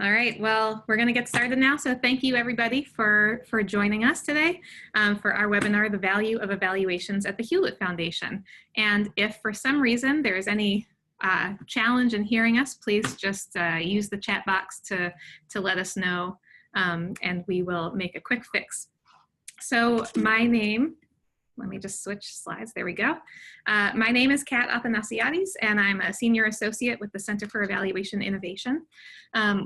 All right, well, we're going to get started now. So thank you everybody for joining us today for our webinar, The Value of Evaluations at the Hewlett Foundation. And if for some reason there is any challenge in hearing us, please just use the chat box to let us know, and we will make a quick fix. So my name, let me just switch slides. There we go. My name is Kat Athanasiadis, and I'm a senior associate with the Center for Evaluation Innovation.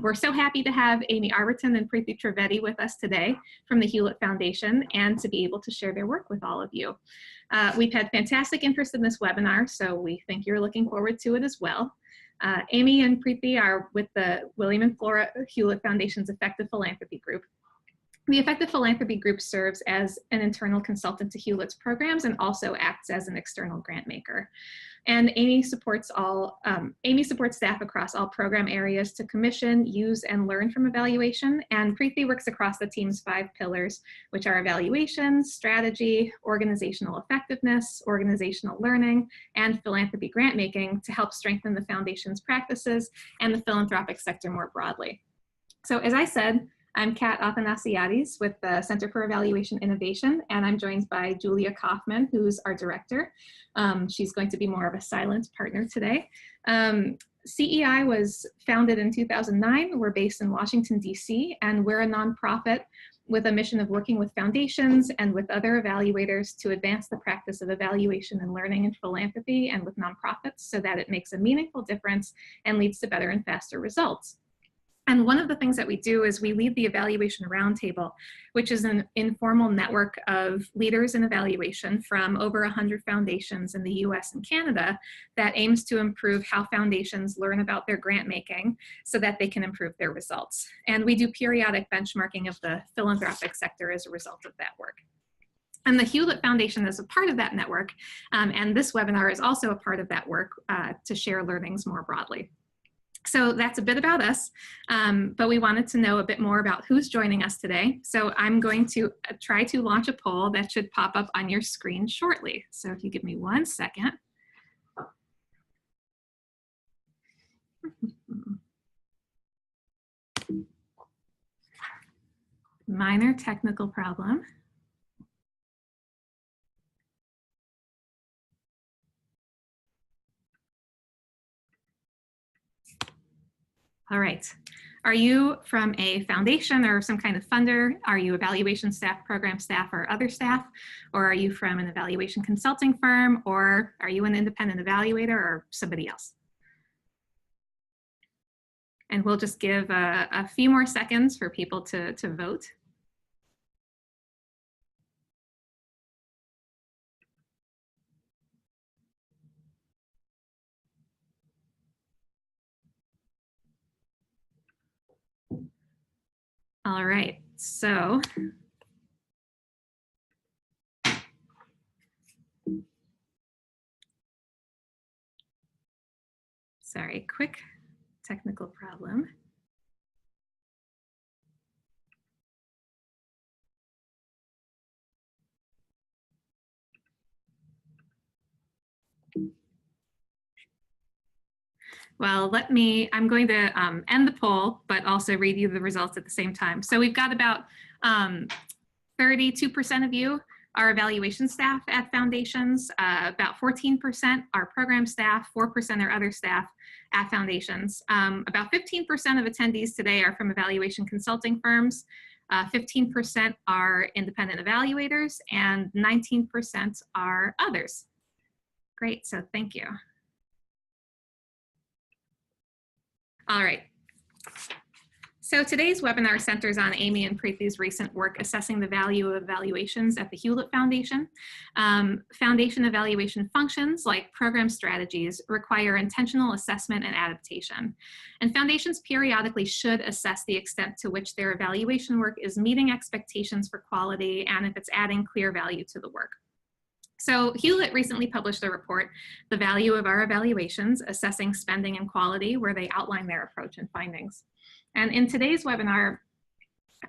We're so happy to have Amy Arbreton and Prithi Trivedi with us today from the Hewlett Foundation and to be able to share their work with all of you. We've had fantastic interest in this webinar, so we think you're looking forward to it as well. Amy and Prithi are with the William and Flora Hewlett Foundation's Effective Philanthropy Group. The Effective Philanthropy Group serves as an internal consultant to Hewlett's programs and also acts as an external grant maker. And Amy supports staff across all program areas to commission, use, and learn from evaluation. And Prithi works across the team's 5 pillars, which are evaluation, strategy, organizational effectiveness, organizational learning, and philanthropy grant making to help strengthen the foundation's practices and the philanthropic sector more broadly. So as I said, I'm Kat Athanasiadis with the Center for Evaluation Innovation, and I'm joined by Julia Kaufman, who's our director. She's going to be more of a silent partner today. CEI was founded in 2009. We're based in Washington, DC, and we're a nonprofit with a mission of working with foundations and with other evaluators to advance the practice of evaluation and learning in philanthropy and with nonprofits so that it makes a meaningful difference and leads to better and faster results. And one of the things that we do is we lead the Evaluation Roundtable, which is an informal network of leaders in evaluation from over 100 foundations in the US and Canada that aims to improve how foundations learn about their grant making so that they can improve their results. And we do periodic benchmarking of the philanthropic sector as a result of that work. And the Hewlett Foundation is a part of that network, and this webinar is also a part of that work to share learnings more broadly. So that's a bit about us, but we wanted to know a bit more about who's joining us today. So I'm going to try to launch a poll that should pop up on your screen shortly. So if you give me 1 second. Minor technical problem. All right. Are you from a foundation or some kind of funder? Are you evaluation staff, program staff, or other staff? Or are you from an evaluation consulting firm? Or are you an independent evaluator or somebody else? And we'll just give a few more seconds for people to vote. All right, so sorry, quick technical problem. Well, I'm going to end the poll, but also read you the results at the same time. So we've got about 32% of you are evaluation staff at foundations, about 14% are program staff, 4% are other staff at foundations. About 15% of attendees today are from evaluation consulting firms, 15% are independent evaluators, and 19% are others. Great, so thank you. All right. So today's webinar centers on Amy and Prithi's recent work assessing the value of evaluations at the Hewlett Foundation. Foundation evaluation functions, like program strategies, require intentional assessment and adaptation. And foundations periodically should assess the extent to which their evaluation work is meeting expectations for quality and if it's adding clear value to the work. So Hewlett recently published a report, The Value of Our Evaluations, Assessing Spending and Quality, where they outline their approach and findings. And in today's webinar,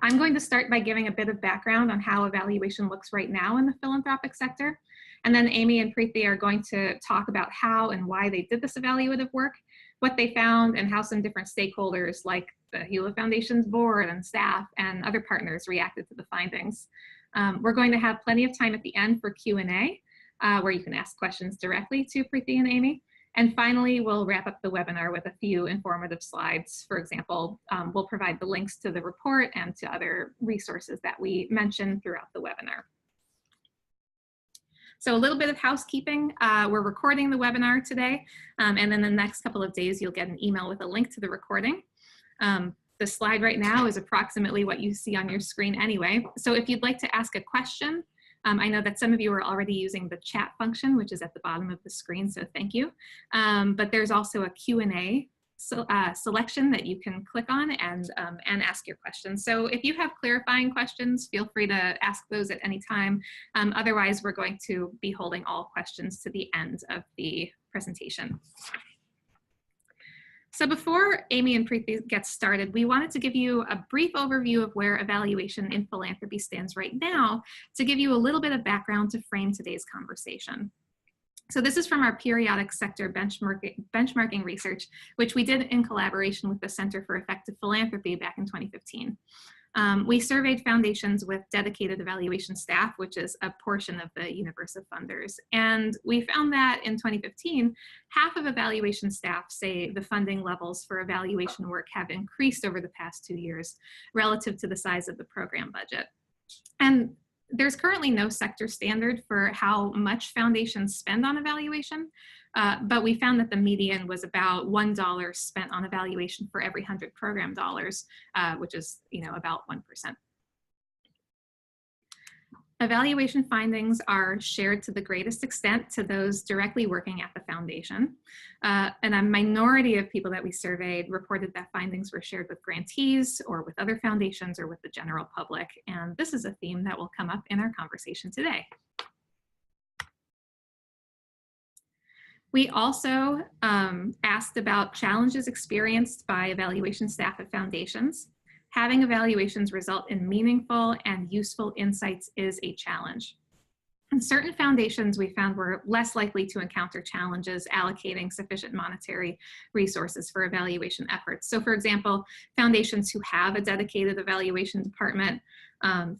I'm going to start by giving a bit of background on how evaluation looks right now in the philanthropic sector. And then Amy and Prithi are going to talk about how and why they did this evaluative work, what they found, and how some different stakeholders like the Hewlett Foundation's board and staff and other partners reacted to the findings. We're going to have plenty of time at the end for Q&A, where you can ask questions directly to Prithi and Amy. And finally, we'll wrap up the webinar with a few informative slides. For example, we'll provide the links to the report and to other resources that we mentioned throughout the webinar. So a little bit of housekeeping. We're recording the webinar today, and in the next couple of days, you'll get an email with a link to the recording. The slide right now is approximately what you see on your screen anyway. So if you'd like to ask a question, I know that some of you are already using the chat function, which is at the bottom of the screen, so thank you. But there's also a Q&A selection that you can click on and ask your questions. So if you have clarifying questions, feel free to ask those at any time. Otherwise, we're going to be holding all questions to the end of the presentation. So before Amy and Prithi get started, we wanted to give you a brief overview of where evaluation in philanthropy stands right now to give you a little bit of background to frame today's conversation. So this is from our periodic sector benchmarking research, which we did in collaboration with the Center for Effective Philanthropy back in 2015. We surveyed foundations with dedicated evaluation staff, which is a portion of the universe of funders. And we found that in 2015, half of evaluation staff say the funding levels for evaluation work have increased over the past 2 years relative to the size of the program budget. And there's currently no sector standard for how much foundations spend on evaluation, but we found that the median was about $1 spent on evaluation for every 100 program dollars, which is, about 1%. Evaluation findings are shared to the greatest extent to those directly working at the foundation. And a minority of people that we surveyed reported that findings were shared with grantees or with other foundations or with the general public. And this is a theme that will come up in our conversation today. We also asked about challenges experienced by evaluation staff at foundations. Having evaluations result in meaningful and useful insights is a challenge. And certain foundations we found were less likely to encounter challenges allocating sufficient monetary resources for evaluation efforts. So for example, foundations who have a dedicated evaluation department,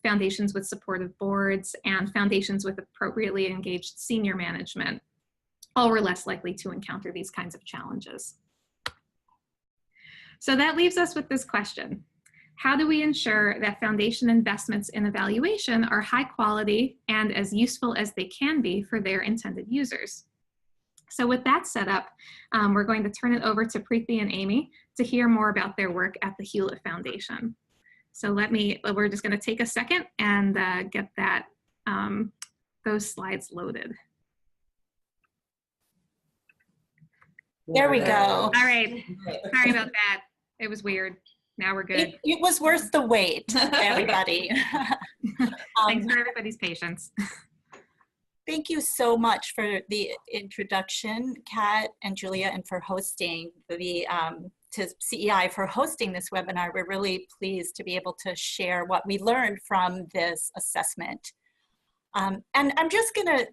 foundations with supportive boards, and foundations with appropriately engaged senior management all were less likely to encounter these kinds of challenges. So that leaves us with this question. How do we ensure that foundation investments in evaluation are high quality and as useful as they can be for their intended users? So with that set up, we're going to turn it over to Prithi and Amy to hear more about their work at the Hewlett Foundation. So we're just going to take a second and get those slides loaded. There we go. All right, sorry about that. It was weird. Now we're good. It was worth the wait, everybody. Thanks for everybody's patience. Thank you so much for the introduction, Kat and Julia, and for hosting to CEI for hosting this webinar. We're really pleased to be able to share what we learned from this assessment. And I'm just gonna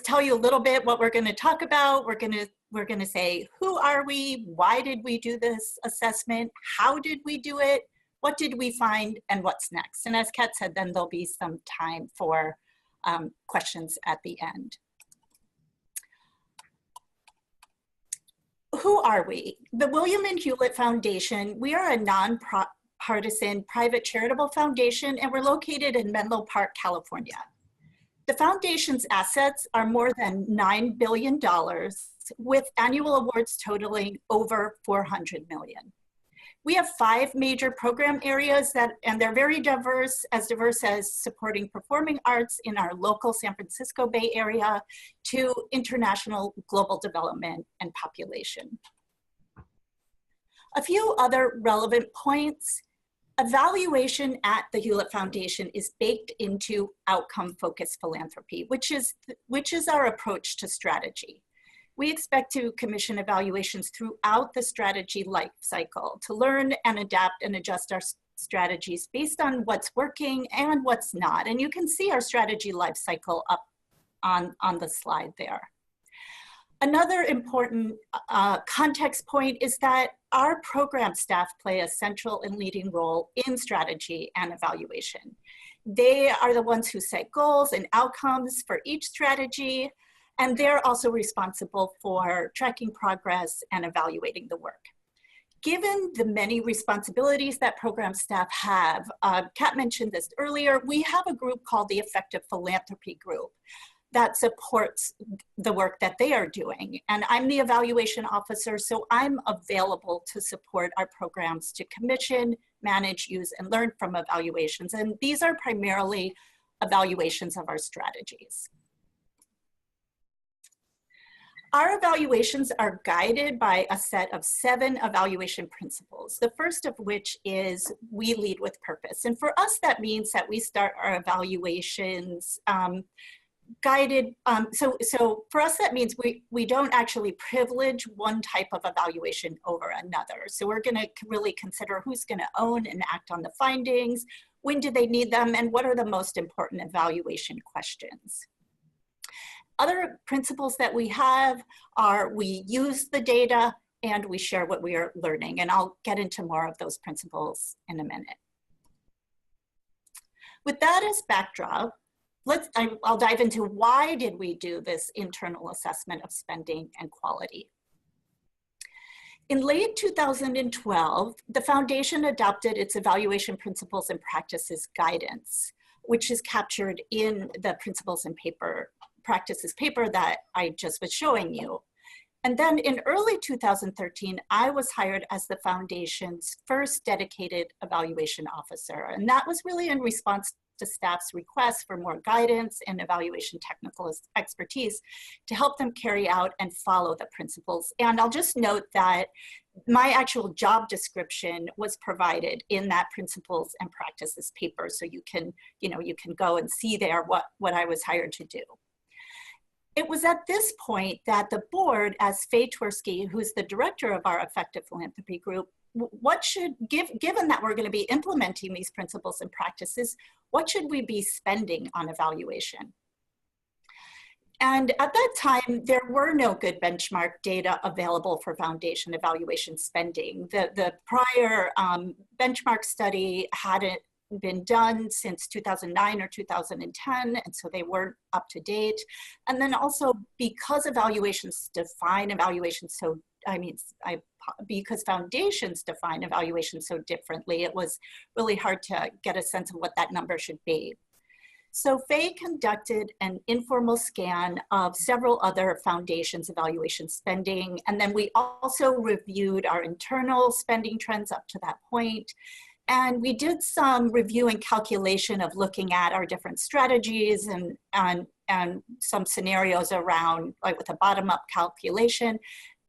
tell you a little bit what we're gonna talk about. We're gonna say, who are we? Why did we do this assessment? How did we do it? What did we find? And what's next? And as Kat said, then there'll be some time for questions at the end. Who are we? The William and Hewlett Foundation, we are a nonpartisan private charitable foundation, and we're located in Menlo Park, California. The foundation's assets are more than $9 billion, with annual awards totaling over $400 million. We have 5 major program areas and they're very diverse as supporting performing arts in our local San Francisco Bay Area to international global development and population. A few other relevant points. Evaluation at the Hewlett Foundation is baked into outcome-focused philanthropy, which is our approach to strategy. We expect to commission evaluations throughout the strategy life cycle to learn and adapt and adjust our strategies based on what's working and what's not. And you can see our strategy life cycle up on the slide there. Another important context point is that our program staff play a central and leading role in strategy and evaluation. They are the ones who set goals and outcomes for each strategy, and they're also responsible for tracking progress and evaluating the work. Given the many responsibilities that program staff have, Kat mentioned this earlier, we have a group called the Effective Philanthropy Group that supports the work that they are doing. And I'm the evaluation officer, so I'm available to support our programs to commission, manage, use, and learn from evaluations. And these are primarily evaluations of our strategies. Our evaluations are guided by a set of 7 evaluation principles, the first of which is we lead with purpose. And for us, that means that we start our evaluations guided. So for us, that means we don't actually privilege one type of evaluation over another. So we're gonna really consider who's gonna own and act on the findings, when do they need them, and what are the most important evaluation questions. Other principles that we have are we use the data and we share what we are learning. And I'll get into more of those principles in a minute. With that as backdrop, I'll dive into why did we do this internal assessment of spending and quality. In late 2012, the foundation adopted its evaluation principles and practices guidance, which is captured in the principles and practices paper that I just was showing you. And then in early 2013, I was hired as the foundation's first dedicated evaluation officer. And that was really in response to staff's request for more guidance and evaluation technical expertise to help them carry out and follow the principles. And I'll just note that my actual job description was provided in that principles and practices paper. So you can go and see there what I was hired to do. It was at this point that the board, as Faye Twersky, who's the director of our Effective Philanthropy Group, given that we're going to be implementing these principles and practices, what should we be spending on evaluation? And at that time, there were no good benchmark data available for foundation evaluation spending. The prior benchmark study hadn't been done since 2009 or 2010, and so they weren't up to date. And then also because evaluations define evaluation so, because foundations define evaluation so differently, it was really hard to get a sense of what that number should be. So Faye conducted an informal scan of several other foundations' evaluation spending, and then we also reviewed our internal spending trends up to that point. And we did some review and calculation of looking at our different strategies and some scenarios around, like with a bottom-up calculation.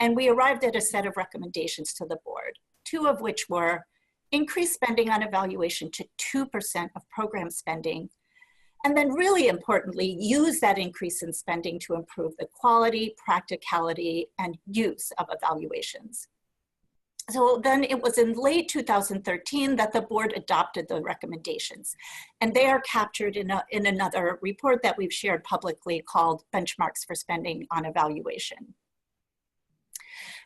And we arrived at a set of recommendations to the board, 2 of which were increase spending on evaluation to 2% of program spending. And then really importantly, use that increase in spending to improve the quality, practicality, and use of evaluations. So then it was in late 2013 that the board adopted the recommendations, and they are captured in another report that we've shared publicly called Benchmarks for Spending on Evaluation.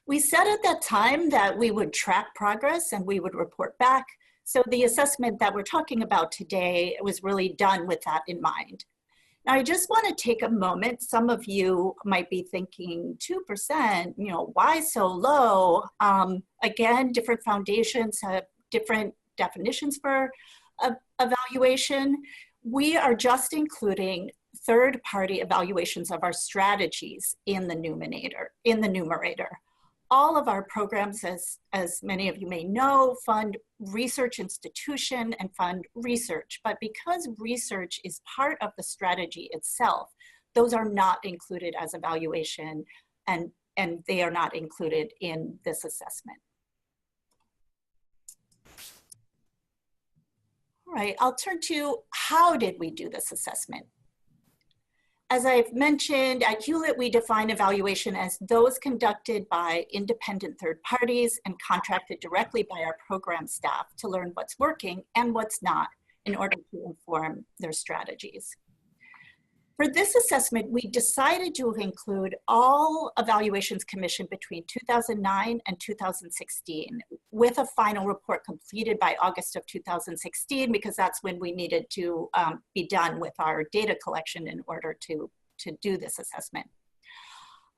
We said at that time that we would track progress and we would report back. So the assessment that we're talking about today was really done with that in mind. Now, I just want to take a moment. Some of you might be thinking 2%, why so low? Again, different foundations have different definitions for evaluation. We are just including third-party evaluations of our strategies in the numerator. All of our programs, as many of you may know, fund research institution and fund research. But because research is part of the strategy itself, those are not included as evaluation and they are not included in this assessment. All right, I'll turn to how did we do this assessment? As I've mentioned, at Hewlett, we define evaluation as those conducted by independent third parties and contracted directly by our program staff to learn what's working and what's not in order to inform their strategies. For this assessment, we decided to include all evaluations commissioned between 2009 and 2016 with a final report completed by August of 2016, because that's when we needed to be done with our data collection in order to do this assessment.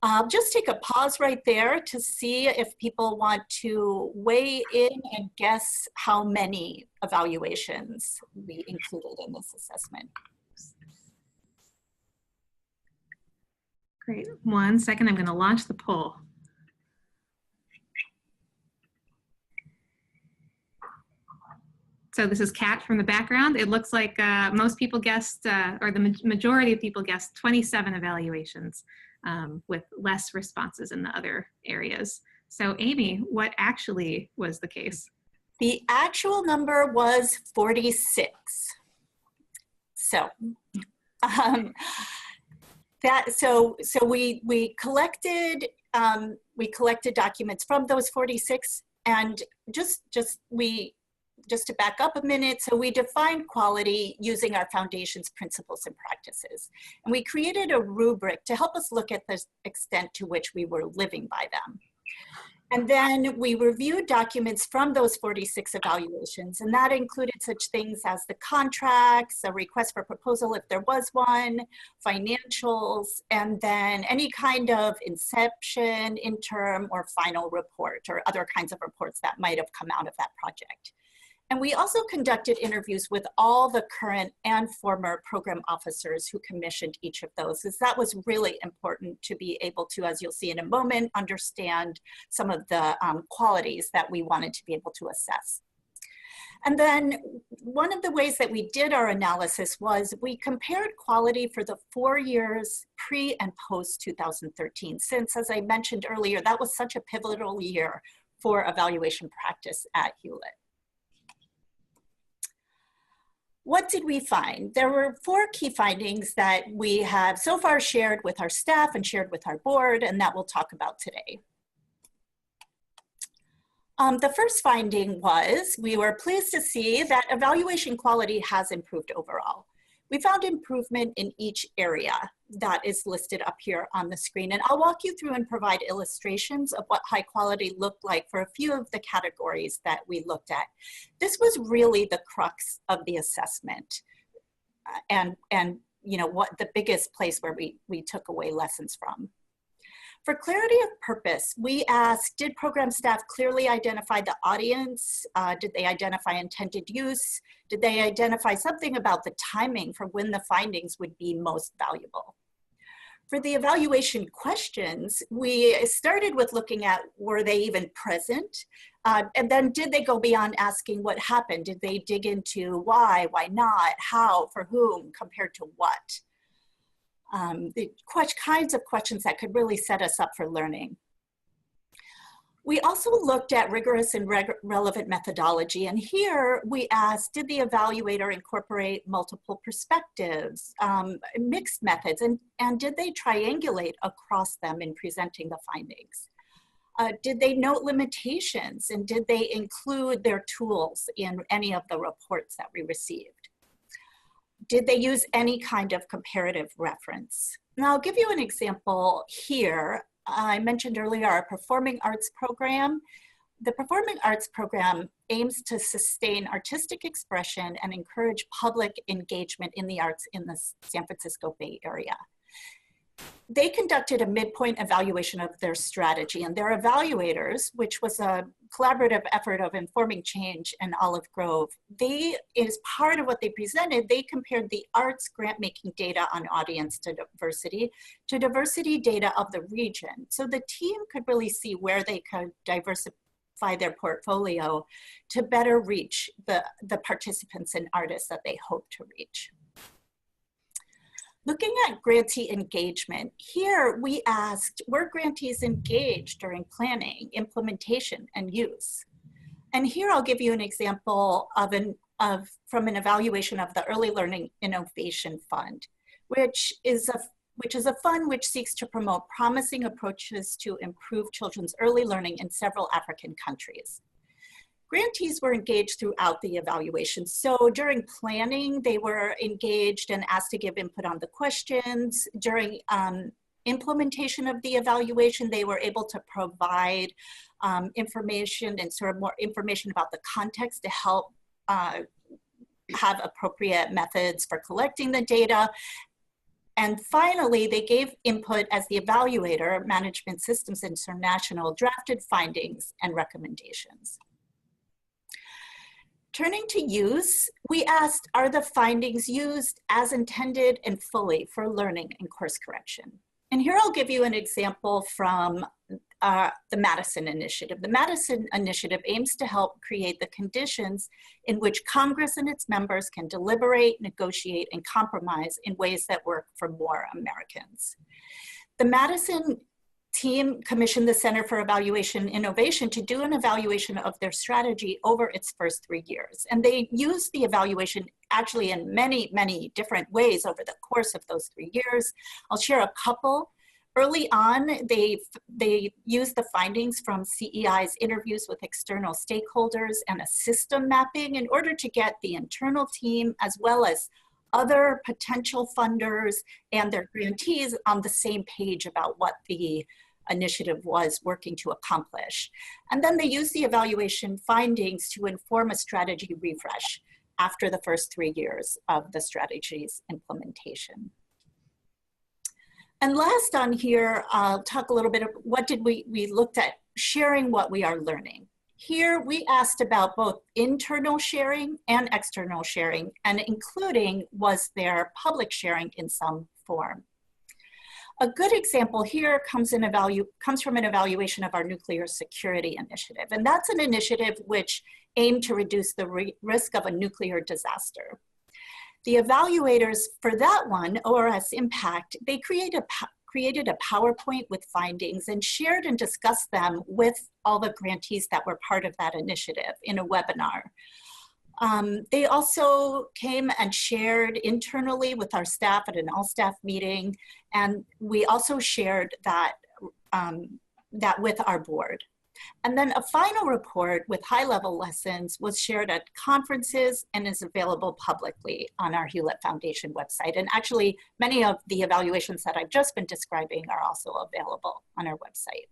I'll just take a pause right there to see if people want to weigh in and guess how many evaluations we included in this assessment. Great. 1 second, I'm going to launch the poll. So this is Kat from the background. It looks like most people guessed, or the majority of people guessed 27 evaluations with less responses in the other areas. So Amy, what actually was the case? The actual number was 46. So, we collected documents from those 46, and just to back up a minute, so we defined quality using our foundation's principles and practices. And we created a rubric to help us look at the extent to which we were living by them. And then we reviewed documents from those 46 evaluations, and that included such things as the contracts, a request for proposal if there was one, financials, and then any kind of inception, interim, or final report, or other kinds of reports that might have come out of that project. And we also conducted interviews with all the current and former program officers who commissioned each of those, as that was really important to be able to, as you'll see in a moment, understand some of the qualities that we wanted to be able to assess. And then one of the ways that we did our analysis was we compared quality for the 4 years pre and post 2013, since, as I mentioned earlier, that was such a pivotal year for evaluation practice at Hewlett. What did we find? There were 4 key findings that we have so far shared with our staff and shared with our board, and that we'll talk about today. The first finding was we were pleased to see that evaluation quality has improved overall. We found improvement in each area that is listed up here on the screen, and I'll walk you through and provide illustrations of what high quality looked like for a few of the categories that we looked at. This was really the crux of the assessment, and you know, what the biggest place where we took away lessons from. For clarity of purpose, we asked, did program staff clearly identify the audience? Did they identify intended use? Did they identify something about the timing for when the findings would be most valuable? For the evaluation questions, we started with looking at, were they even present? And then did they go beyond asking what happened? Did they dig into why not, how, for whom, compared to what? The kinds of questions that could really set us up for learning. We also looked at rigorous and relevant methodology, and here we asked, did the evaluator incorporate multiple perspectives, mixed methods, and did they triangulate across them in presenting the findings? Did they note limitations, and did they include their tools in any of the reports that we received? Did they use any kind of comparative reference? And I'll give you an example here. I mentioned earlier our performing arts program. The performing arts program aims to sustain artistic expression and encourage public engagement in the arts in the San Francisco Bay Area. They conducted a midpoint evaluation of their strategy, and their evaluators, which was a collaborative effort of informing change in Olive Grove, as part of what they presented, they compared the arts grant-making data on audience to diversity data of the region. So the team could really see where they could diversify their portfolio to better reach the participants and artists that they hope to reach. Looking at grantee engagement, here we asked, were grantees engaged during planning, implementation, and use? And here I'll give you an example from an evaluation of the Early Learning Innovation Fund, which is a fund which seeks to promote promising approaches to improve children's early learning in several African countries. Grantees were engaged throughout the evaluation. So during planning, they were engaged and asked to give input on the questions. During implementation of the evaluation, they were able to provide information and sort of more information about the context to help have appropriate methods for collecting the data. And finally, they gave input as the evaluator, Management Systems International, drafted findings and recommendations. Turning to use, we asked, are the findings used as intended and fully for learning and course correction? And here I'll give you an example from the Madison Initiative. The Madison Initiative aims to help create the conditions in which Congress and its members can deliberate, negotiate, and compromise in ways that work for more Americans. The Madison team commissioned the Center for Evaluation and Innovation to do an evaluation of their strategy over its first 3 years. And they used the evaluation actually in many, many different ways over the course of those 3 years. I'll share a couple. Early on, they used the findings from CEI's interviews with external stakeholders and a system mapping in order to get the internal team as well as other potential funders and their grantees on the same page about what the initiative was working to accomplish. And then they used the evaluation findings to inform a strategy refresh after the first 3 years of the strategy's implementation. And last on here, I'll talk a little bit of what did we looked at sharing what we are learning. Here we asked about both internal sharing and external sharing, and including was there public sharing in some form. A good example here comes from an evaluation of our nuclear security initiative, and that's an initiative which aimed to reduce the risk of a nuclear disaster. The evaluators for that one, ORS Impact, they created a PowerPoint with findings and shared and discussed them with all the grantees that were part of that initiative in a webinar. They also came and shared internally with our staff at an all-staff meeting, and we also shared that, that with our board. And then a final report with high-level lessons was shared at conferences and is available publicly on our Hewlett Foundation website. And actually, many of the evaluations that I've just been describing are also available on our website.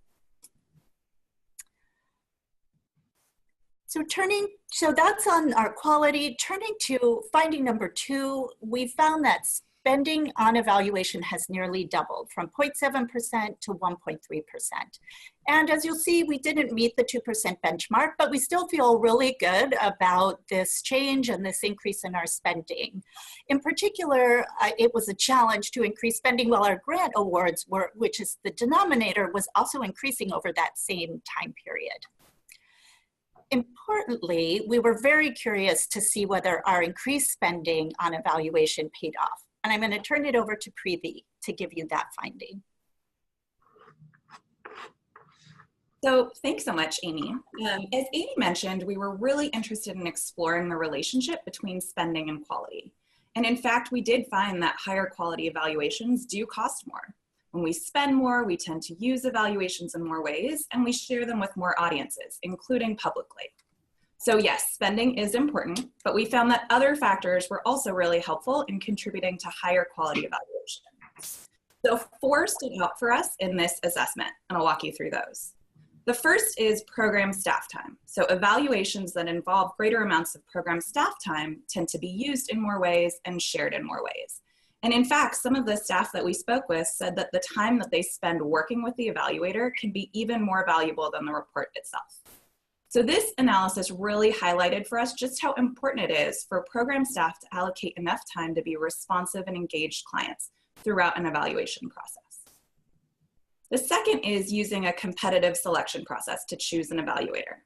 So that's on our quality. Turning to finding number 2, we found that spending on evaluation has nearly doubled from 0.7% to 1.3%. And as you'll see, we didn't meet the 2% benchmark, but we still feel really good about this change and this increase in our spending. In particular, it was a challenge to increase spending while our grant awards were, which is the denominator, was also increasing over that same time period. Importantly, we were very curious to see whether our increased spending on evaluation paid off. And I'm going to turn it over to Prithi to give you that finding. So thanks so much, Amy. As Amy mentioned, we were really interested in exploring the relationship between spending and quality. And in fact, we did find that higher quality evaluations do cost more. When we spend more, we tend to use evaluations in more ways, and we share them with more audiences, including publicly. So yes, spending is important, but we found that other factors were also really helpful in contributing to higher quality evaluations. So 4 stood out for us in this assessment, and I'll walk you through those. The first is program staff time. So evaluations that involve greater amounts of program staff time tend to be used in more ways and shared in more ways. And in fact, some of the staff that we spoke with said that the time that they spend working with the evaluator can be even more valuable than the report itself. So this analysis really highlighted for us just how important it is for program staff to allocate enough time to be responsive and engaged clients throughout an evaluation process. The second is using a competitive selection process to choose an evaluator.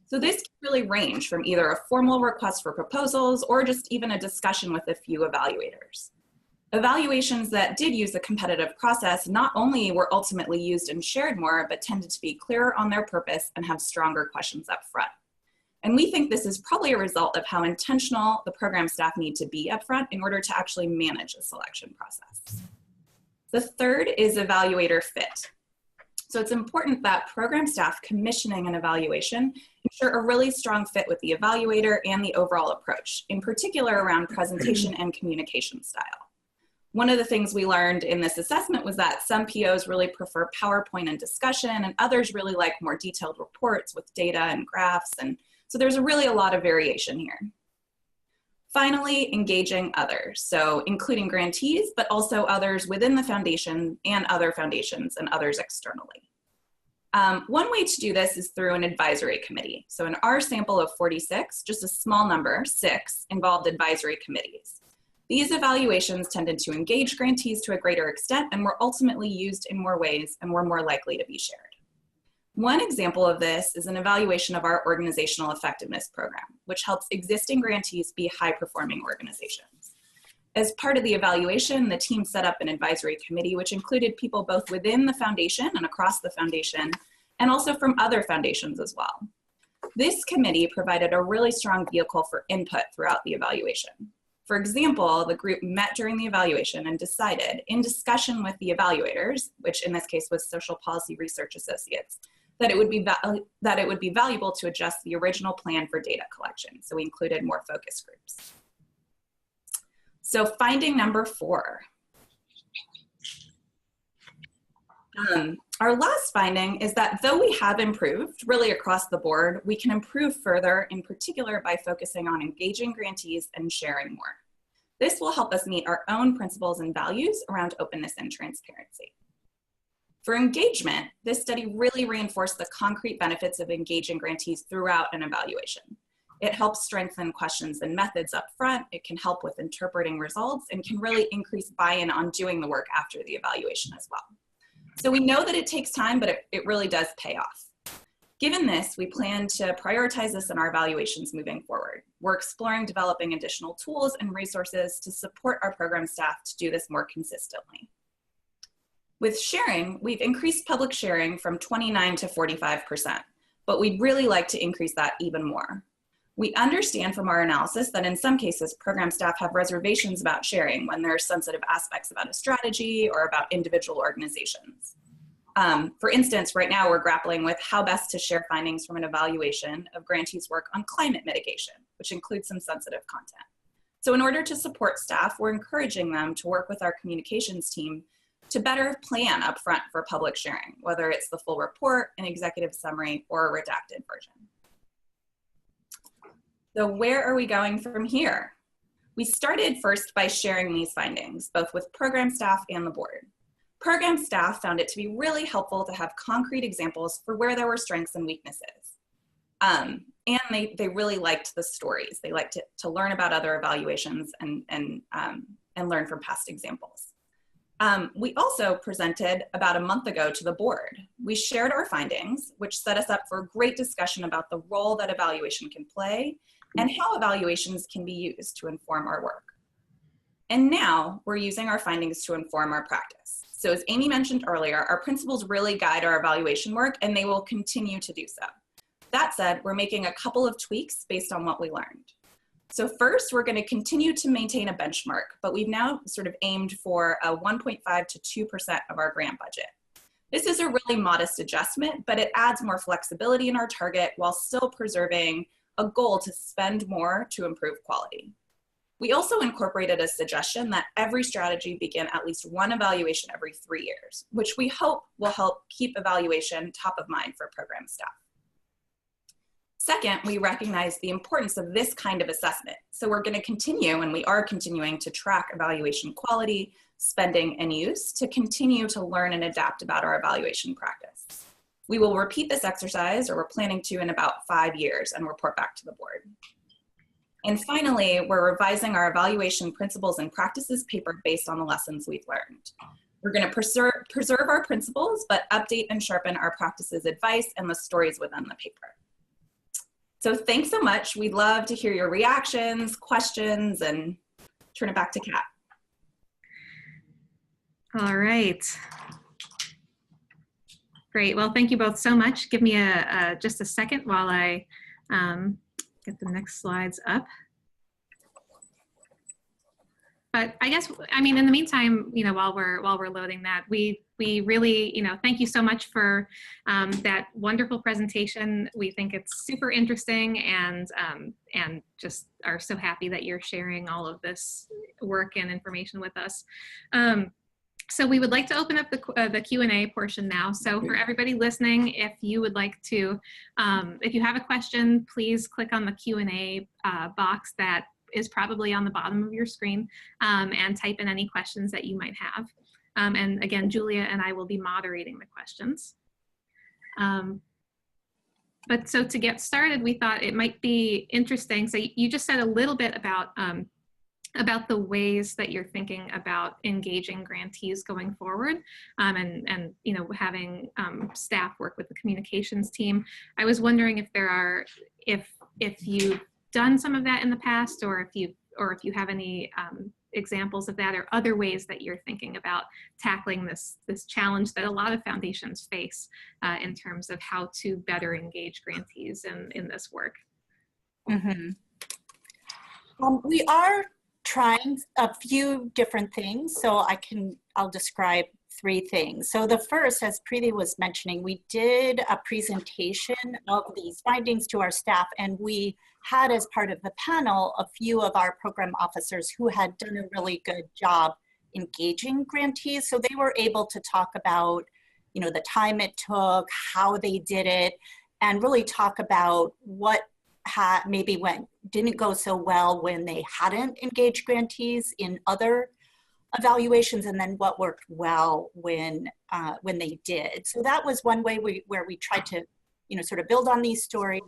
So this can really range from either a formal request for proposals or just even a discussion with a few evaluators. Evaluations that did use a competitive process not only were ultimately used and shared more, but tended to be clearer on their purpose and have stronger questions up front. And we think this is probably a result of how intentional the program staff need to be up front in order to actually manage a selection process. The third is evaluator fit. So it's important that program staff commissioning an evaluation ensure a really strong fit with the evaluator and the overall approach, in particular around presentation and communication style. One of the things we learned in this assessment was that some POs really prefer PowerPoint and discussion, and others really like more detailed reports with data and graphs, and so there's really a lot of variation here. Finally, engaging others, so including grantees, but also others within the foundation and other foundations and others externally. One way to do this is through an advisory committee. So in our sample of 46, just a small number, 6, involved advisory committees. These evaluations tended to engage grantees to a greater extent and were ultimately used in more ways and were more likely to be shared. One example of this is an evaluation of our organizational effectiveness program, which helps existing grantees be high-performing organizations. As part of the evaluation, the team set up an advisory committee, which included people both within the foundation and across the foundation, and also from other foundations as well. This committee provided a really strong vehicle for input throughout the evaluation. For example, the group met during the evaluation and decided, in discussion with the evaluators, which in this case was Social Policy Research Associates, that it would be valuable to adjust the original plan for data collection. So we included more focus groups. So finding number 4. Our last finding is that though we have improved really across the board, we can improve further, in particular by focusing on engaging grantees and sharing more. This will help us meet our own principles and values around openness and transparency. For engagement, this study really reinforced the concrete benefits of engaging grantees throughout an evaluation. It helps strengthen questions and methods up front, it can help with interpreting results, and can really increase buy-in on doing the work after the evaluation as well. So we know that it takes time, but it really does pay off. Given this, we plan to prioritize this in our evaluations moving forward. We're exploring developing additional tools and resources to support our program staff to do this more consistently. With sharing, we've increased public sharing from 29 to 45%, but we'd really like to increase that even more. We understand from our analysis that in some cases, program staff have reservations about sharing when there are sensitive aspects about a strategy or about individual organizations. For instance, right now we're grappling with how best to share findings from an evaluation of grantees' work on climate mitigation, which includes some sensitive content. So in order to support staff, we're encouraging them to work with our communications team to better plan upfront for public sharing, whether it's the full report, an executive summary, or a redacted version. So where are we going from here? We started first by sharing these findings, both with program staff and the board. Program staff found it to be really helpful to have concrete examples for where there were strengths and weaknesses. And they really liked the stories. They liked to learn about other evaluations and learn from past examples. We also presented about a month ago to the board. We shared our findings, which set us up for a great discussion about the role that evaluation can play and how evaluations can be used to inform our work. And now we're using our findings to inform our practice. So as Amy mentioned earlier, our principles really guide our evaluation work and they will continue to do so. That said, we're making a couple of tweaks based on what we learned. So first, we're going to continue to maintain a benchmark, but we've now sort of aimed for a 1.5 to 2% of our grant budget. This is a really modest adjustment, but it adds more flexibility in our target while still preserving a goal to spend more to improve quality. We also incorporated a suggestion that every strategy begin at least one evaluation every 3 years, which we hope will help keep evaluation top of mind for program staff. Second, we recognize the importance of this kind of assessment. So we're going to continue, and we are continuing to track evaluation quality, spending, and use to continue to learn and adapt about our evaluation practice. We will repeat this exercise, or we're planning to, in about 5 years and report back to the board. And finally, we're revising our evaluation principles and practices paper based on the lessons we've learned. We're going to preserve our principles, but update and sharpen our practices advice and the stories within the paper. So thanks so much. We'd love to hear your reactions, questions, and turn it back to Kat. All right. Great. Well, thank you both so much. Give me just a second while I get the next slides up. But I guess, I mean, in the meantime, you know, while we're loading that, we really, you know, thank you so much for that wonderful presentation. We think it's super interesting, and just are so happy that you're sharing all of this work and information with us. So we would like to open up the Q&A portion now. So for everybody listening, if you would like to, if you have a question, please click on the Q&A box that is probably on the bottom of your screen, and type in any questions that you might have. And again, Julia and I will be moderating the questions. But so to get started, we thought it might be interesting. So you just said a little bit about the ways that you're thinking about engaging grantees going forward, and you know, having staff work with the communications team. I was wondering if there are, if you've done some of that in the past, or if you have any examples of that, or other ways that you're thinking about tackling this challenge that a lot of foundations face in terms of how to better engage grantees in this work. Mm-hmm. We are trying a few different things, so I'll describe 3 things. So the first, as Prithi was mentioning, we did a presentation of these findings to our staff, and we had, as part of the panel, a few of our program officers who had done a really good job engaging grantees. So they were able to talk about, you know, the time it took, how they did it, and really talk about what maybe didn't go so well when they hadn't engaged grantees in other evaluations, and then what worked well when they did. So that was one way where we tried to, you know, sort of build on these stories,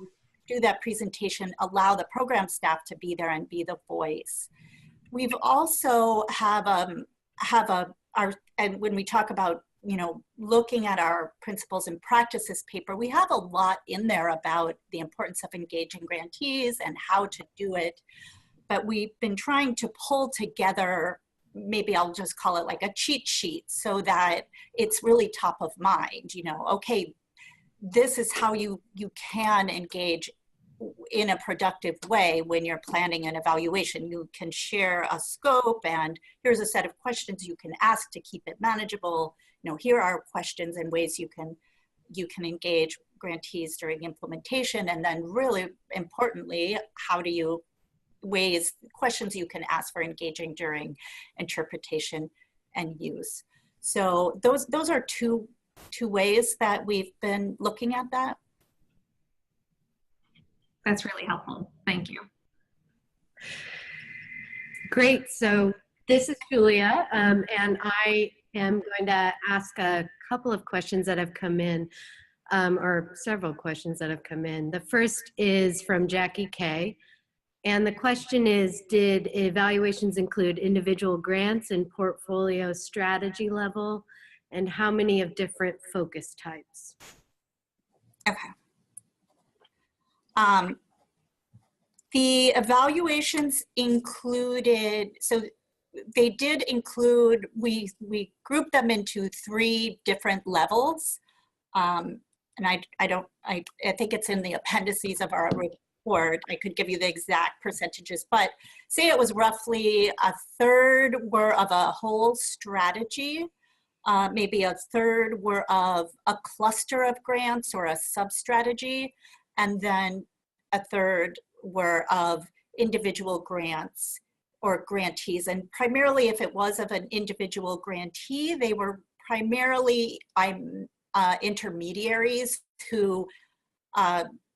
do that presentation, allow the program staff to be there and be the voice. We've also and when we talk about, you know, looking at our principles and practices paper, we have a lot in there about the importance of engaging grantees and how to do it. But we've been trying to pull together, maybe I'll just call it like a cheat sheet, so that it's really top of mind. You know, okay, this is how you can engage in a productive way when you're planning an evaluation. You can share a scope, and here's a set of questions you can ask to keep it manageable. You know, here are questions and ways you can engage grantees during implementation, and then really importantly, questions you can ask for engaging during interpretation and use. So those are two ways that we've been looking at that. That's really helpful. Thank you. Great. So this is Julia, and I am going to ask a couple of questions that have come in, or several questions that have come in. The first is from Jackie K. And the question is, did evaluations include individual grants and portfolio strategy level? And how many of different focus types? Okay. The evaluations included, so they did include, we grouped them into 3 different levels. And I think it's in the appendices of our report. I could give you the exact percentages, but say it was roughly 1/3 were of a whole strategy, maybe 1/3 were of a cluster of grants or a sub-strategy, and then 1/3 were of individual grants or grantees. And primarily, if it was of an individual grantee, they were primarily intermediaries who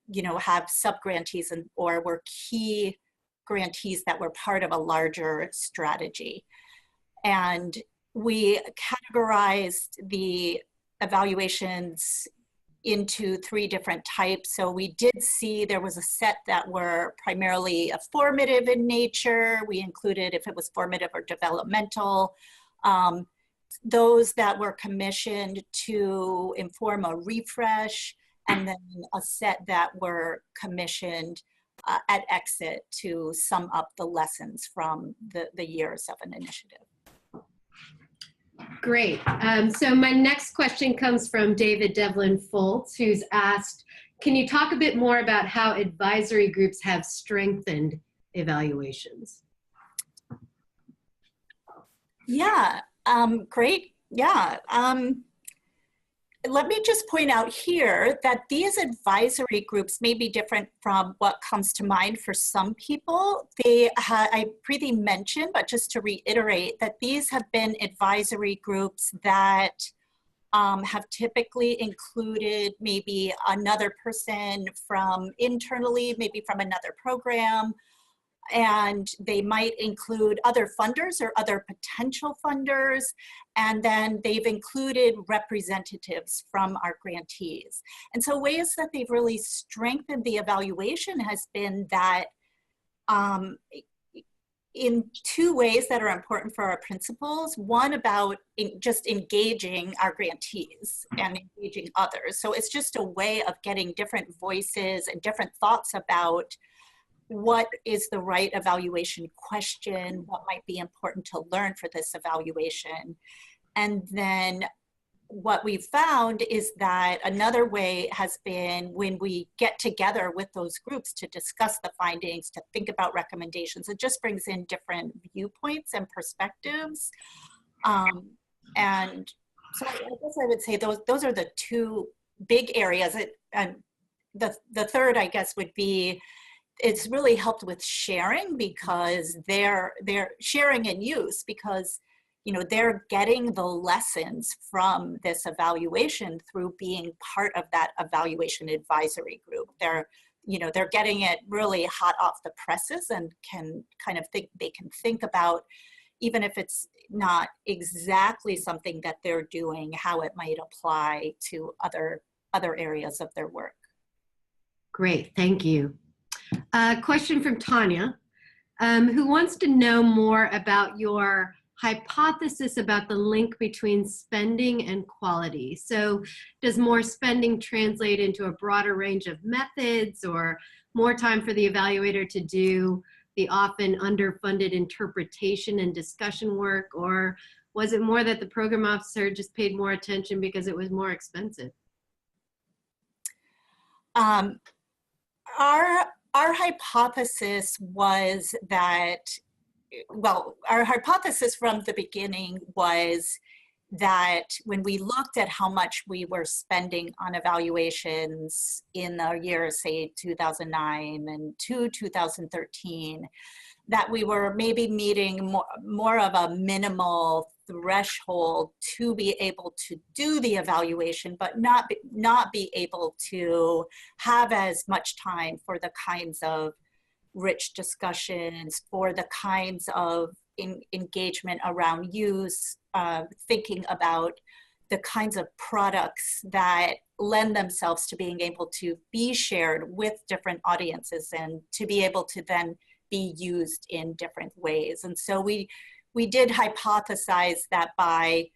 you know, have sub-grantees or were key grantees that were part of a larger strategy. And we categorized the evaluations into 3 different types. So we did see there was a set that were primarily formative in nature. We included if it was formative or developmental. Those that were commissioned to inform a refresh, and then a set that were commissioned at exit to sum up the lessons from the years of an initiative. Great. So my next question comes from David Devlin Foltz, who's asked, can you talk a bit more about how advisory groups have strengthened evaluations? Yeah, great. Yeah. Let me just point out here that these advisory groups may be different from what comes to mind for some people. I Prithi mentioned, but just to reiterate, that these have been advisory groups that have typically included maybe another person from internally, maybe from another program, and they might include other funders or other potential funders, and then they've included representatives from our grantees. And so ways that they've really strengthened the evaluation has been that in two ways that are important for our principals. One, about just engaging our grantees and engaging others. So it's just a way of getting different voices and different thoughts about what is the right evaluation question, what might be important to learn for this evaluation. And then what we've found is that another way has been when we get together with those groups to discuss the findings, to think about recommendations, it just brings in different viewpoints and perspectives. And so I guess I would say those are the two big areas. And the third, I guess, would be it's really helped with sharing, because they're sharing and use, because they're getting the lessons from this evaluation through being part of that evaluation advisory group. They're getting it really hot off the presses and can kind of think about, even if it's not exactly something that they're doing, how it might apply to other areas of their work. Great, thank you. Question from Tanya, who wants to know more about your hypothesis about the link between spending and quality. So does more spending translate into a broader range of methods, or more time for the evaluator to do the often underfunded interpretation and discussion work? Or was it more that the program officer just paid more attention because it was more expensive? Our hypothesis was that, well, our hypothesis from the beginning was that when we looked at how much we were spending on evaluations in the years, say, 2009 and to 2013, that we were maybe meeting more of a minimal threshold to be able to do the evaluation, but not be able to have as much time for the kinds of rich discussions, for the kinds of engagement around use, thinking about the kinds of products that lend themselves to being able to be shared with different audiences and to be able to then be used in different ways. And so we did hypothesize that by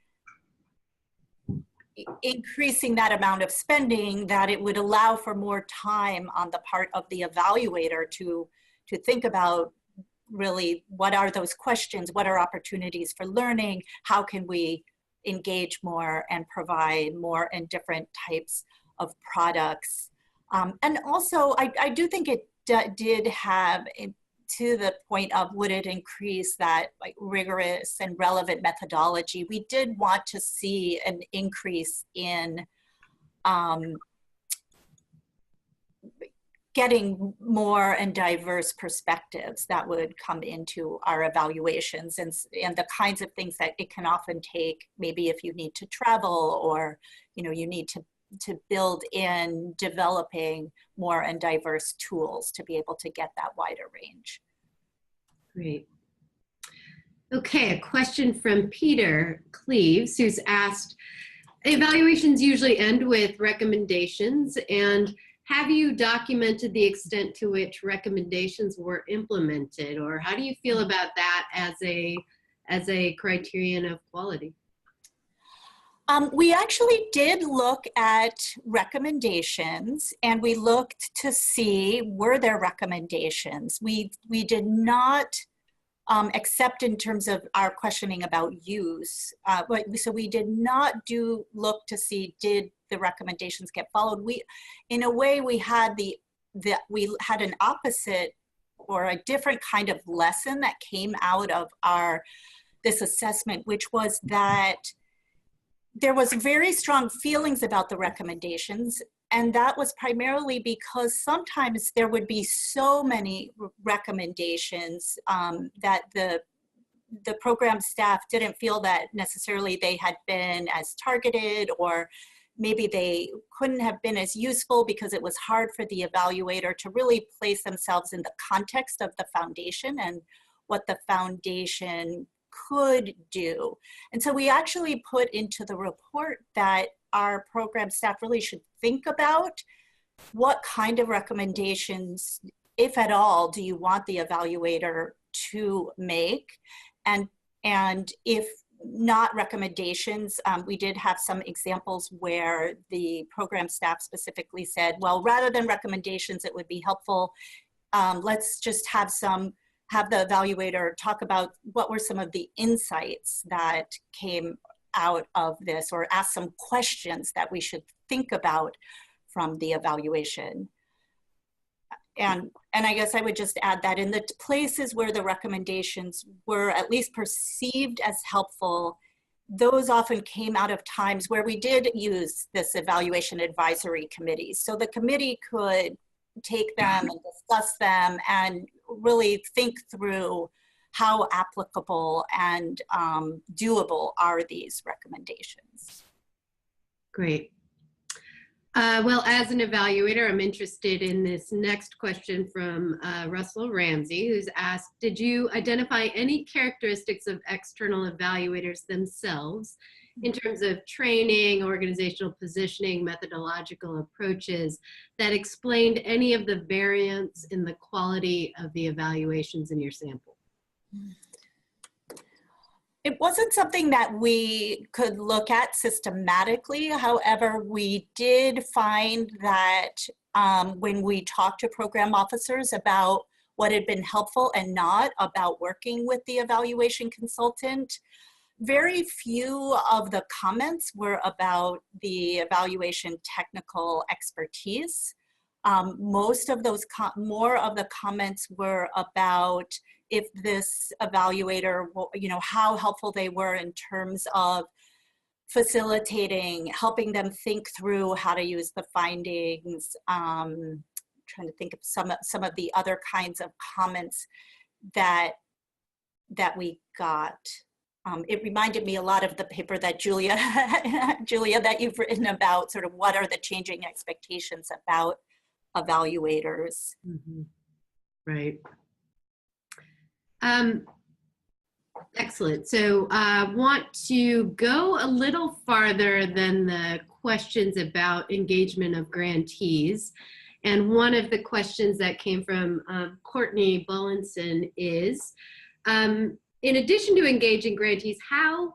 increasing that amount of spending, that it would allow for more time on the part of the evaluator to think about really what are those questions, what are opportunities for learning, how can we engage more and provide more and different types of products. And also, I do think it did have, to the point of would it increase that like rigorous and relevant methodology, we did want to see an increase in getting more and diverse perspectives that would come into our evaluations, and the kinds of things that it can often take, maybe if you need to travel, or you need to build in developing more and diverse tools to be able to get that wider range. Great. Okay, a question from Peter Cleves, who's asked, evaluations usually end with recommendations, and have you documented the extent to which recommendations were implemented, or how do you feel about that as a criterion of quality? We actually did look at recommendations, and we looked to see, were there recommendations? We did not except in terms of our questioning about use. So we did not look to see, did the recommendations get followed? In a way, we had an opposite or a different kind of lesson that came out of this assessment, which was that there was very strong feelings about the recommendations, and that was primarily because sometimes there would be so many recommendations that the program staff didn't feel that necessarily they had been as targeted, or maybe they couldn't have been as useful because it was hard for the evaluator to really place themselves in the context of the foundation and what the foundation could do. And so we actually put into the report that our program staff really should think about what kind of recommendations, if at all, do you want the evaluator to make? And if not recommendations, we did have some examples where the program staff specifically said, well, rather than recommendations, it would be helpful. Let's just have the evaluator talk about what were some of the insights that came out of this, or ask some questions that we should think about from the evaluation. And I guess I would just add that in the places where the recommendations were at least perceived as helpful, those often came out of times where we did use this evaluation advisory committee. So the committee could take them and discuss them and really think through how applicable and doable are these recommendations. Great. Well, as an evaluator, I'm interested in this next question from Russell Ramsey, who's asked, did you identify any characteristics of external evaluators themselves in terms of training, organizational positioning, methodological approaches that explained any of the variance in the quality of the evaluations in your sample? It wasn't something that we could look at systematically. However, we did find that when we talked to program officers about what had been helpful and not about working with the evaluation consultant, very few of the comments were about the evaluation technical expertise. Most of those, more of the comments were about if this evaluator, you know, how helpful they were in terms of facilitating, helping them think through how to use the findings. Trying to think of some of the other kinds of comments that we got. It reminded me a lot of the paper that Julia, that you've written about sort of what are the changing expectations about evaluators. Mm-hmm. Right. Excellent. So I want to go a little farther than the questions about engagement of grantees. And one of the questions that came from Courtney Bullinson is, in addition to engaging grantees, how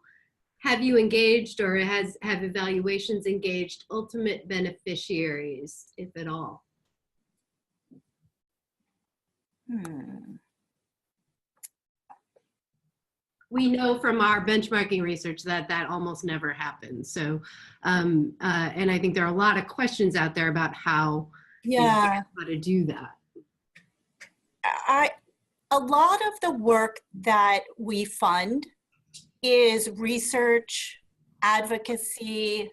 have you engaged, or have evaluations engaged ultimate beneficiaries, if at all? We know from our benchmarking research that that almost never happens. So, and I think there are a lot of questions out there about how, how to do that. A lot of the work that we fund is research, advocacy.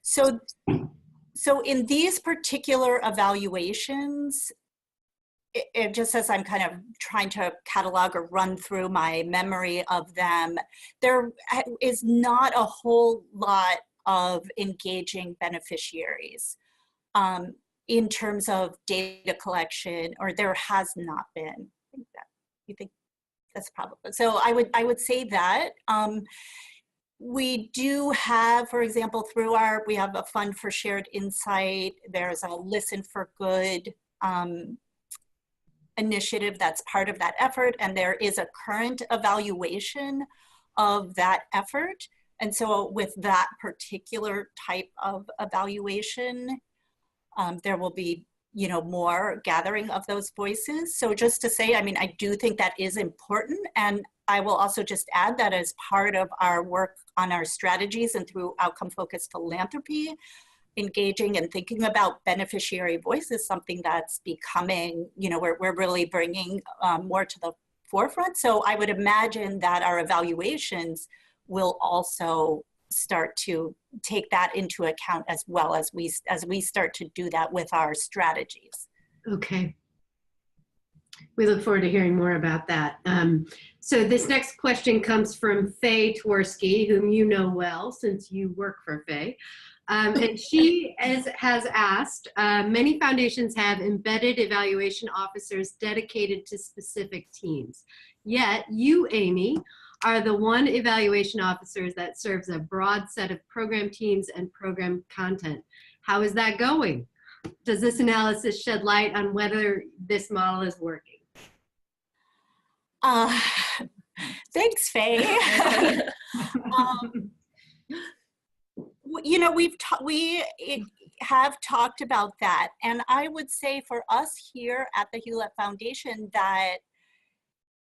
So in these particular evaluations, it just as I'm kind of trying to catalog or run through my memory of them, there is not a whole lot of engaging beneficiaries in terms of data collection, or there has not been. You think that's probably, so I would say that. We do have, for example, through we have a fund for shared insight. There's a Listen for Good initiative that's part of that effort, and there is a current evaluation of that effort. And so with that particular type of evaluation, there will be, you know, more gathering of those voices. So just to say, I mean, I do think that is important. And I will also just add that as part of our work on our strategies and through outcome-focused philanthropy, engaging and thinking about beneficiary voice is something that's becoming, you know, we're really bringing more to the forefront. So I would imagine that our evaluations will also start to take that into account as well as we start to do that with our strategies. Okay. We look forward to hearing more about that. So this next question comes from Faye Twerski, whom you know well since you work for Faye. And she has asked, many foundations have embedded evaluation officers dedicated to specific teams. Yet you, Amy, are the one evaluation officer that serves a broad set of program teams and program content. How is that going? Does this analysis shed light on whether this model is working? Thanks, Faye. You know, we have talked about that, and I would say for us here at the Hewlett Foundation that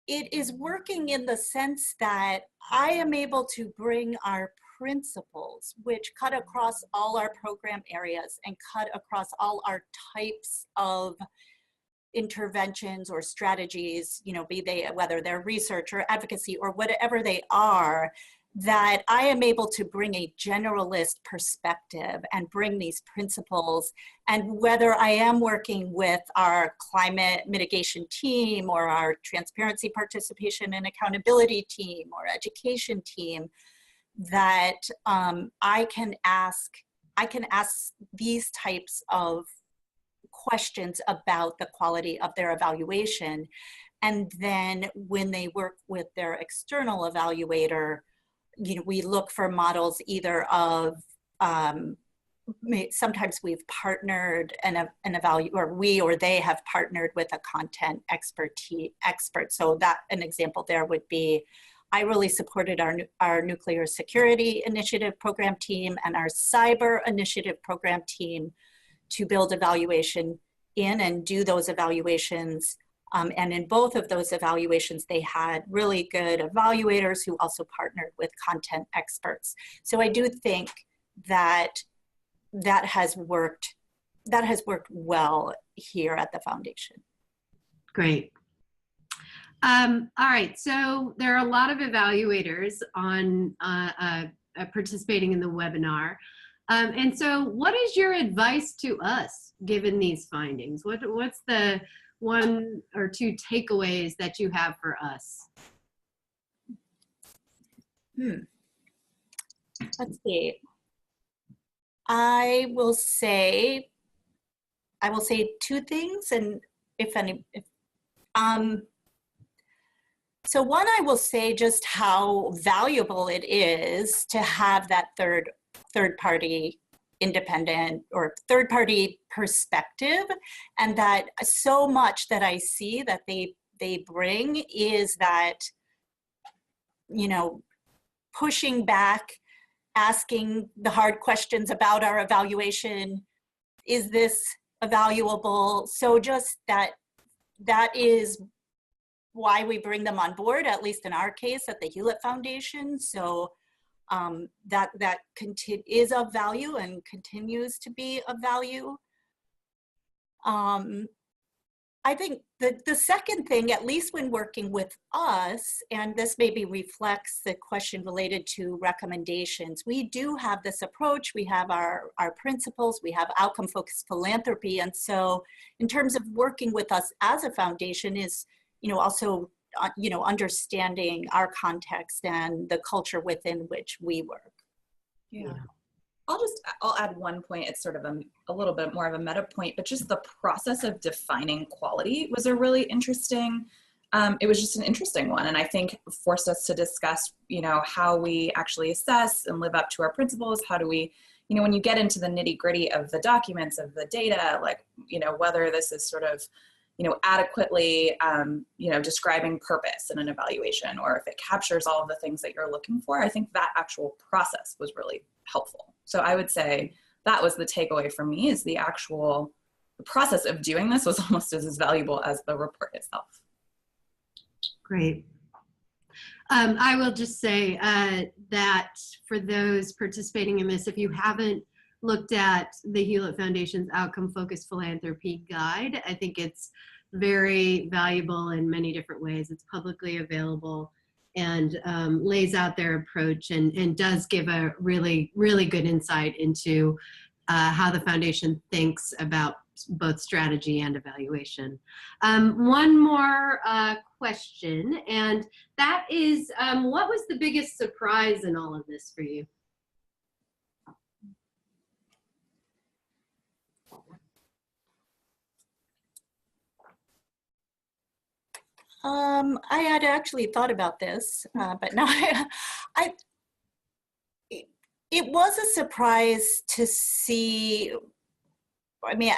it is working in the sense that I am able to bring our principles, which cut across all our program areas and cut across all our types of interventions or strategies, you know, be they whether they're research or advocacy or whatever they are, that I am able to bring a generalist perspective and bring these principles. And whether I am working with our climate mitigation team or our transparency, participation, and accountability team or education team, that I can ask these types of questions about the quality of their evaluation. And then when they work with their external evaluator, you know, we look for models either of, sometimes we've partnered an evaluator, or we or they have partnered with a content expert. So that an example there would be, I really supported our nuclear security initiative program team and our cyber initiative program team to build evaluation in and do those evaluations. And in both of those evaluations, they had really good evaluators who also partnered with content experts. So I do think that that has worked well here at the foundation. Great. All right, so there are a lot of evaluators on participating in the webinar. And so what is your advice to us, given these findings? What's the one or two takeaways that you have for us? Let's see. I will say two things, and so one, I will say just how valuable it is to have that third party independent or third party perspective, and that so much that I see that they bring is that, you know, pushing back, asking the hard questions about our evaluation. Is this evaluable? So just that is why we bring them on board, at least in our case at the Hewlett Foundation. So that is of value and continues to be of value. I think the second thing, at least when working with us, and this maybe reflects the question related to recommendations, we do have this approach. We have our principles, we have outcome-focused philanthropy. And so in terms of working with us as a foundation is, you know, also, you know, understanding our context and the culture within which we work. Yeah. I'll add one point. It's sort of a little bit more of a meta point, but just the process of defining quality was a really interesting, it was just an interesting one. And I think forced us to discuss, you know, how we actually assess and live up to our principles. How do we, you know, when you get into the nitty gritty of the documents, of the data, like, you know, whether this is sort of, you know, adequately, you know, describing purpose in an evaluation, or if it captures all of the things that you're looking for, I think that actual process was really helpful. So I would say that was the takeaway for me, is the process of doing this was almost as valuable as the report itself. Great. I will just say that for those participating in this, if you haven't looked at the Hewlett Foundation's Outcome Focused Philanthropy Guide, I think it's very valuable in many different ways. It's publicly available and lays out their approach and does give a really, really good insight into how the foundation thinks about both strategy and evaluation. One more question, and that is, what was the biggest surprise in all of this for you? I had actually thought about this, but now it was a surprise to see. I mean,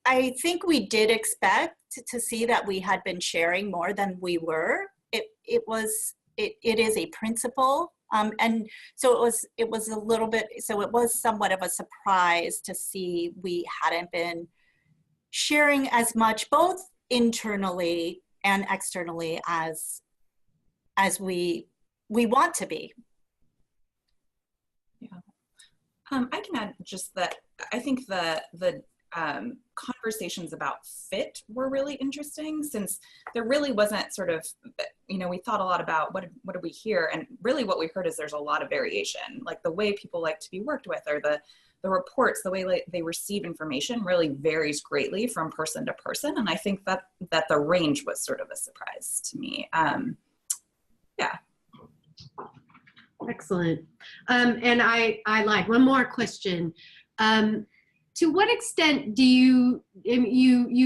I think we did expect to see that we had been sharing more than we were. It is a principle, and so it was a little bit. So it was somewhat of a surprise to see we hadn't been sharing as much, both internally and externally, as we want to be. Yeah, I can add just that I think the conversations about fit were really interesting, since there really wasn't sort of, we thought a lot about what did we hear, and really what we heard is there's a lot of variation. Like the way people like to be worked with, or the reports, the way they receive information really varies greatly from person to person. And I think that the range was sort of a surprise to me. Yeah. Excellent. And I lied. One more question. To what extent do you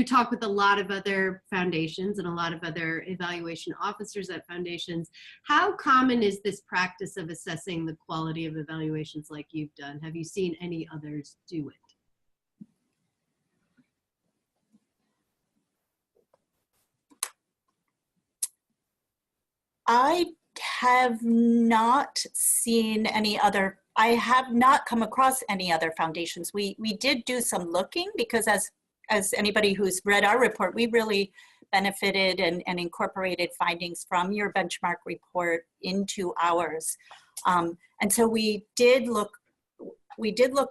talk with a lot of other foundations and a lot of other evaluation officers at foundations? How common is this practice of assessing the quality of evaluations like you've done? Have you seen any others do it? I have not seen any other. I have not come across any other foundations. We did do some looking, because as anybody who's read our report, we really benefited and incorporated findings from your benchmark report into ours. And so we did look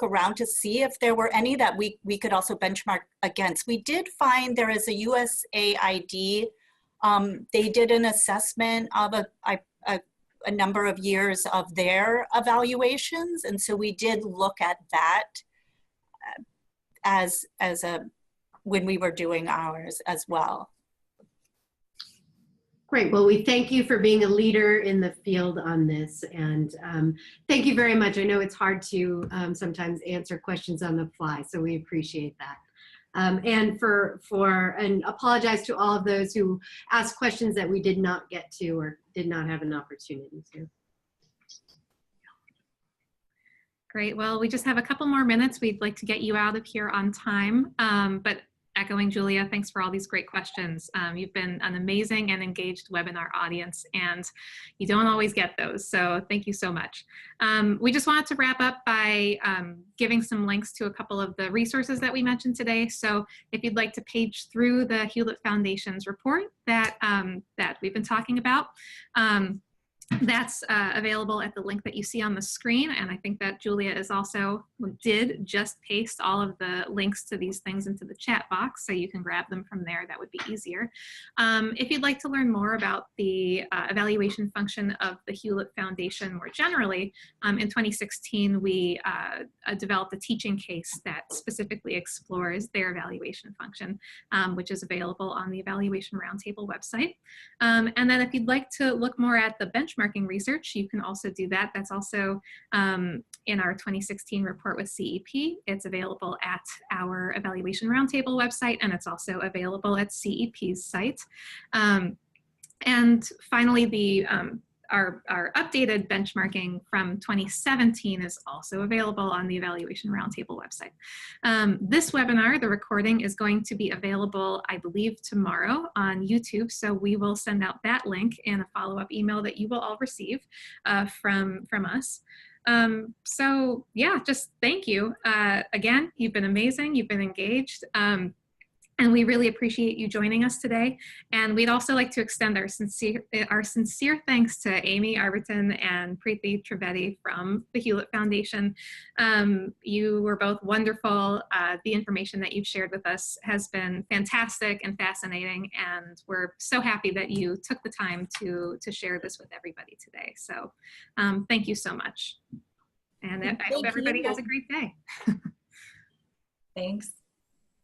around to see if there were any that we could also benchmark against. We did find there is a USAID. They did an assessment of a number of years of their evaluations, and so we did look at that as when we were doing ours as well. Great. Well, we thank you for being a leader in the field on this, and thank you very much. I know it's hard to sometimes answer questions on the fly, so we appreciate that. And apologize to all of those who asked questions that we did not get to or did not have an opportunity to. Great. Well, we just have a couple more minutes. We'd like to get you out of here on time. But echoing Julia, thanks for all these great questions. You've been an amazing and engaged webinar audience, and you don't always get those. So thank you so much. We just wanted to wrap up by giving some links to a couple of the resources that we mentioned today. So if you'd like to page through the Hewlett Foundation's report that we've been talking about, that's available at the link that you see on the screen. And I think that Julia did just paste all of the links to these things into the chat box, so you can grab them from there. That would be easier. If you'd like to learn more about the evaluation function of the Hewlett Foundation more generally, in 2016, we developed a teaching case that specifically explores their evaluation function, which is available on the Evaluation Roundtable website. And then if you'd like to look more at the benchmarking research, you can also do that. That's also in our 2016 report with CEP. It's available at our Evaluation Roundtable website, and it's also available at CEP's site. And finally, our updated benchmarking from 2017 is also available on the Evaluation Roundtable website. This webinar, the recording, is going to be available, I believe, tomorrow on YouTube. So we will send out that link in a follow-up email that you will all receive from us. So yeah, just thank you. Again, you've been amazing. You've been engaged. And we really appreciate you joining us today. And we'd also like to extend our sincere thanks to Amy Arbreton and Prithi Trivedi from the Hewlett Foundation. You were both wonderful. The information that you've shared with us has been fantastic and fascinating, and we're so happy that you took the time to share this with everybody today. So thank you so much. And I hope everybody has a great day. Thanks.